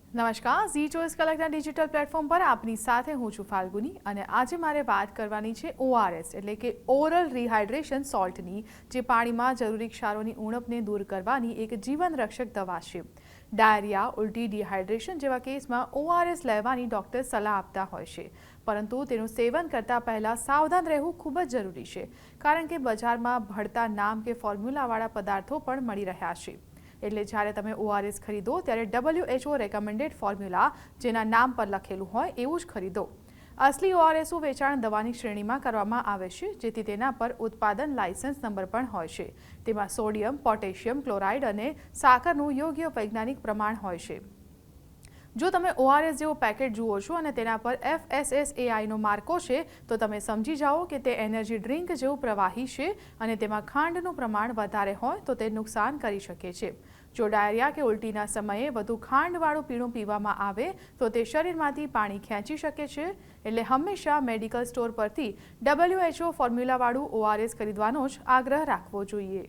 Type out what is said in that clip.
નમસ્કાર, ઝી ચોઈસ કલાકના digital platform પર આપની સાથે હું છું ફાલ્ગુની અને આજે મારે વાત કરવાની છે ORS એટલે કે ઓરલ રિહાઇડ્રેશન સોલ્ટની, જે પાણીમાં જરૂરી ક્ષારોની ઉણપને દૂર કરવાની એક જીવન રક્ષક દવા છે. ડાયરિયા, ઉલટી, ડિહાઇડ્રેશન જેવા કેસમાં ORS લેવાની ડૉક્ટર સલાહ આપતા હોય છે, પરંતુ તેનું સેવન કરતાં પહેલાં સાવધાન રહેવું ખૂબ જ જરૂરી છે, કારણ કે બજારમાં ભળતા નામ કે ફોર્મ્યુલાવાળા પદાર્થો પણ મળી રહ્યા છે. એટલે જ્યારે તમે ORS ખરીદો ત્યારે WHO રેકમેન્ડેડ ફોર્મ્યુલા જેના નામ પર લખેલું હોય એવું જ ખરીદો. અસલી ORSનું વેચાણ દવાની શ્રેણીમાં કરવામાં આવે છે, જેથી તેના પર ઉત્પાદન લાયસન્સ નંબર પણ હોય છે. તેમાં સોડિયમ, પોટેશિયમ ક્લોરાઇડ અને સાકરનું યોગ્ય વૈજ્ઞાનિક પ્રમાણ હોય છે. જો તમે ORS જેવો પેકેટ જુઓ છો અને તેના પર FSSAIનો માર્કો છે, તો તમે સમજી જાઓ કે તે એનર્જી ડ્રિંક જેવું પ્રવાહી છે અને તેમાં ખાંડનું પ્રમાણ વધારે હોય તો તે નુકસાન કરી શકે છે. જો ડાયરિયા કે ઉલટીના સમયે વધુ ખાંડવાળું પીણું પીવામાં આવે તો તે શરીરમાંથી પાણી ખેંચી શકે છે. એટલે હંમેશા મેડિકલ સ્ટોર પરથી WHO ફોર્મ્યુલાવાળું ORS ખરીદવાનો જ આગ્રહ રાખવો જોઈએ.